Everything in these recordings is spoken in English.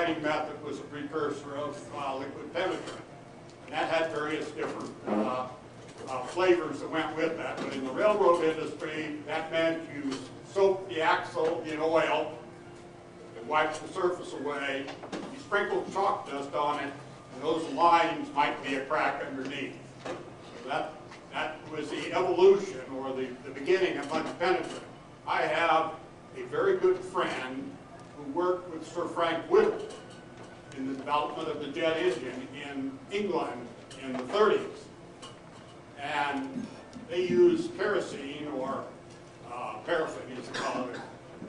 writing method was a precursor of liquid penetrant. And that had various different flavors that went with that. But in the railroad industry, that meant you soak the axle in oil and wipe the surface away. You sprinkle chalk dust on it, and those lines might be a crack underneath. So that was the evolution, or the beginning of much penetrant. I have a very good friend who worked with Sir Frank Whittle in the development of the jet engine in England in the 30s. And they used kerosene, or paraffin as they call it,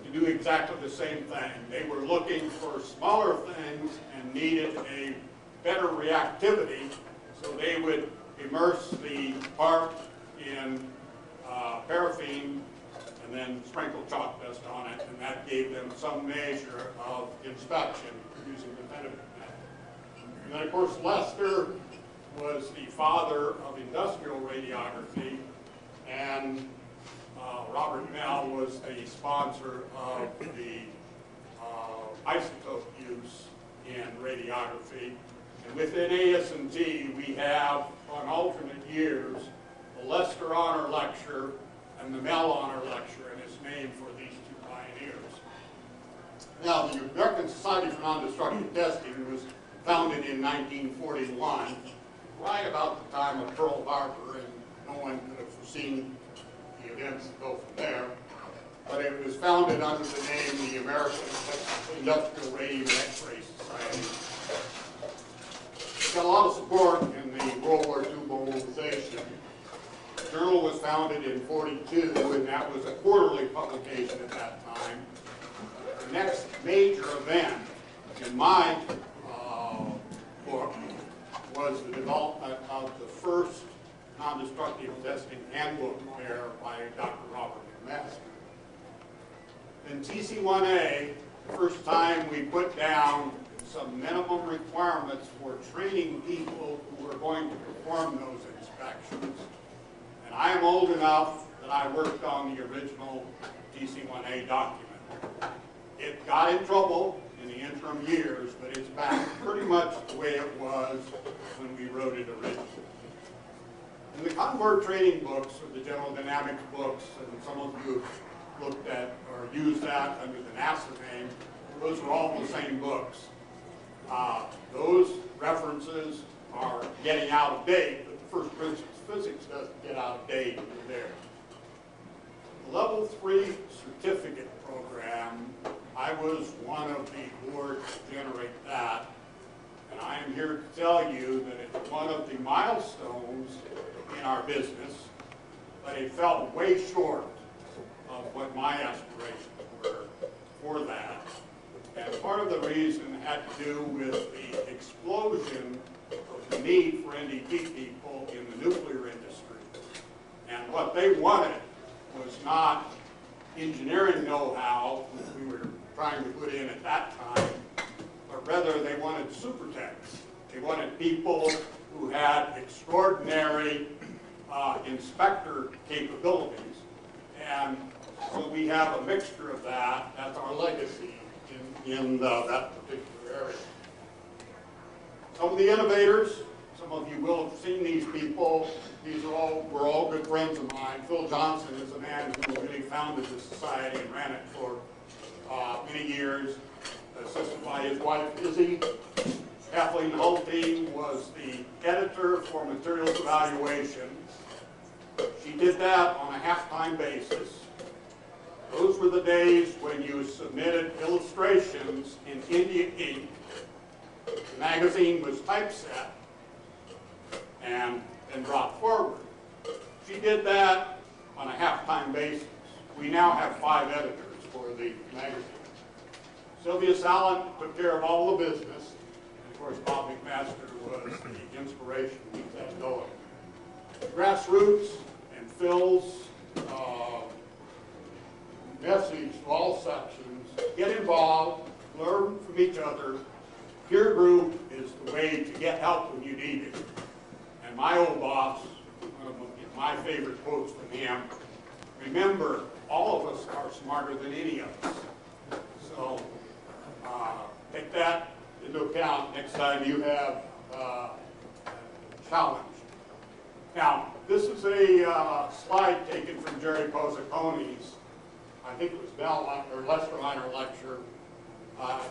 to do exactly the same thing. They were looking for smaller things and needed a better reactivity, so they would immerse the part in paraffin and then sprinkle chalk dust on it, and that gave them some measure of inspection using the penetrant method. And then, of course, Lester was the father of industrial radiography, and Robert Mell was the sponsor of the isotope use in radiography. And within ASNT, we have, on alternate years, the Lester Honor Lecture and the Mell Honor Lecture, and it's named for these two pioneers. Now, the American Society for Non-Destructive Testing was founded in 1941, right about the time of Pearl Harbor, and no one could have foreseen the events that go from there. But it was founded under the name the American Industrial Radio and X-ray Society. It got a lot of support in the World War II mobilization. The journal was founded in '42, and that was a quarterly publication at that time. The next major event in my book was the development of the first non-destructive testing handbook there by Dr. Robert McMaster. In TC1A, the first time we put down some minimum requirements for training people who were going to perform those inspections. And I am old enough that I worked on the original TC1A document. It got in trouble in the interim years, but it's back pretty much the way it was when we wrote it originally. In the Concord training books, or the General Dynamics books, and some of you looked at or used that under the NASA name, those are all the same books. Those references are getting out of date, but the first principles of physics doesn't get out of date there. The Level 3 certificate program, I was one of the board to generate that, and I am here to tell you that it's one of the milestones in our business, but it fell way short of what my aspirations were for that. And part of the reason had to do with the explosion of the need for NDT people in the nuclear industry. And what they wanted was not engineering know-how, which we were trying to put in at that time, but rather they wanted super techs. They wanted people who had extraordinary inspector capabilities. And so we have a mixture of that. That's our legacy in that particular area. Some of the innovators, some of you will have seen these people. These were all good friends of mine. Phil Johnson is a man who really founded the society and ran it for many years, assisted by his wife, Izzy. Kathleen Hulting was the editor for materials evaluation. She did that on a half-time basis. Those were the days when you submitted illustrations in India ink. The magazine was typeset and then brought forward. She did that on a half-time basis. We now have 5 editors for the magazine. Sylvia Sallin took care of all the business. And of course, Bob McMaster was the inspiration to keep that going. Grassroots and Phil's message to all sections: get involved, learn from each other. Peer group is the way to get help when you need it. And my old boss, one of my favorite quotes from him, remember, all of us are smarter than any of us. So take that into account next time you have a challenge. Now, this is a slide taken from Jerry Pozzaconi's, I think it was Lesterliner lecture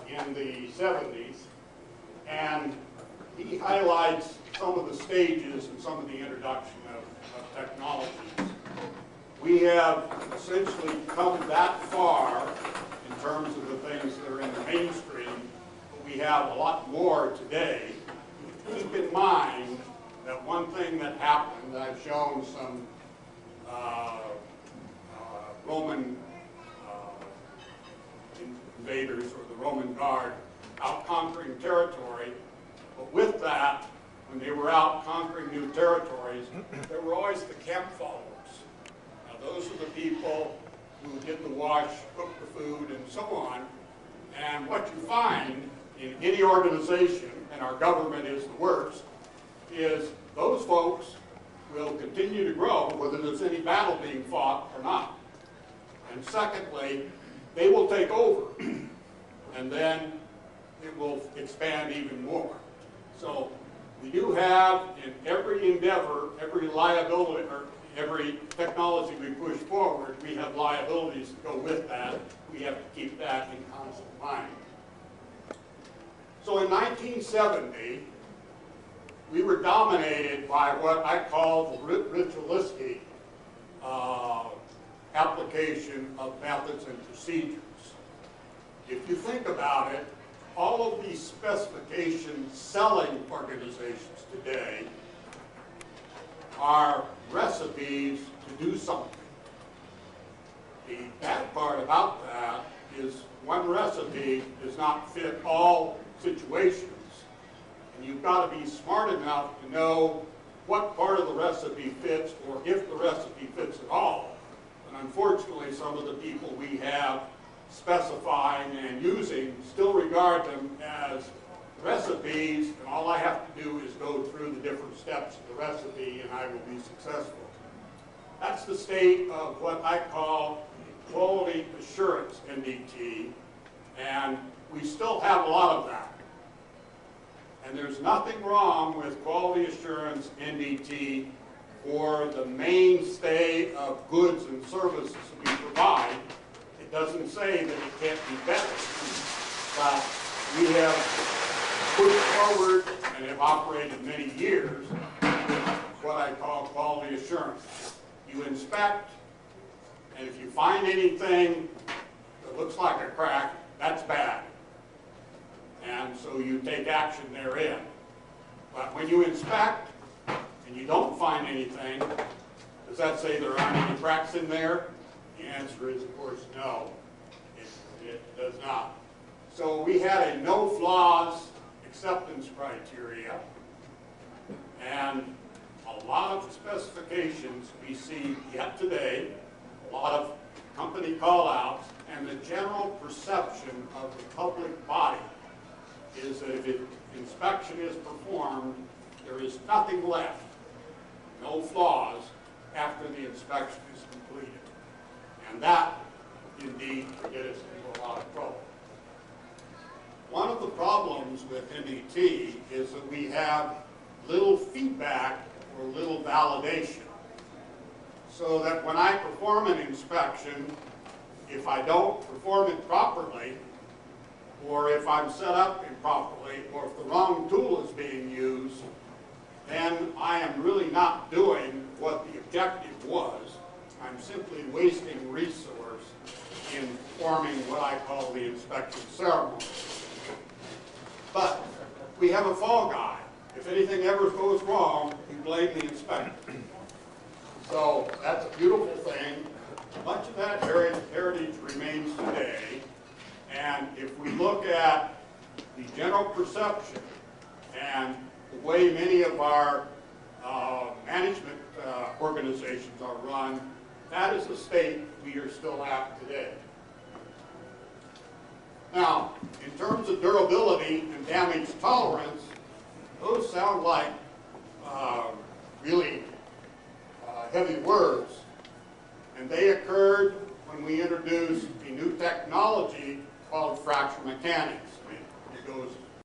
in the 70s, and he highlights some of the stages and some of the introduction of technologies. We have essentially come that far in terms of the things that are in the mainstream, but we have a lot more today. Keep in mind that one thing that happened, I've shown some Roman invaders or the Roman Guard out conquering territory, but with that, when they were out conquering new territories, there were always the camp followers. Now those are the people who did the wash, cooked the food, and so on. And what you find in any organization, and our government is the worst, is those folks will continue to grow whether there's any battle being fought or not. And secondly, they will take over, and then it will expand even more. So we do have in every endeavor, every liability, or every technology we push forward, we have liabilities to go with that. We have to keep that in constant mind. So in 1970, we were dominated by what I call the ritualistic application of methods and procedures. If you think about it, all of these specification selling organizations today are recipes to do something. The bad part about that is one recipe does not fit all situations. And you've got to be smart enough to know what part of the recipe fits, or if the recipe fits at all. And unfortunately, some of the people we have specifying and using still regard them as recipes, and all I have to do is go through the different steps of the recipe and I will be successful. That's the state of what I call quality assurance NDT, and we still have a lot of that. And there's nothing wrong with quality assurance NDT for the mainstay of goods and services we provide. It doesn't say that it can't be better, but we have pushed forward and have operated many years what I call quality assurance. You inspect, and if you find anything that looks like a crack, that's bad. And so you take action therein. But when you inspect and you don't find anything, does that say there aren't any cracks in there? The answer is, of course, no. It does not. So we had a no flaws acceptance criteria, and a lot of specifications we see yet today, a lot of company call-outs, and the general perception of the public body is that if inspection is performed, there is nothing left, no flaws, after the inspection is completed. And that, indeed, could get us into a lot of trouble. One of the problems with NDT is that we have little feedback or little validation. So that when I perform an inspection, if I don't perform it properly, or if I'm set up improperly, or if the wrong tool is being used, then I am really not doing what the objective was. I'm simply wasting resource in performing what I call the inspection ceremony. But we have a fall guy. If anything ever goes wrong, you blame the inspector. So that's a beautiful thing. Much of that heritage remains today. And if we look at the general perception and the way many of our management organizations are run, that is the state we are still at today. Now, in terms of durability and damage tolerance, those sound like really heavy words. And they occurred when we introduced a new technology called fracture mechanics.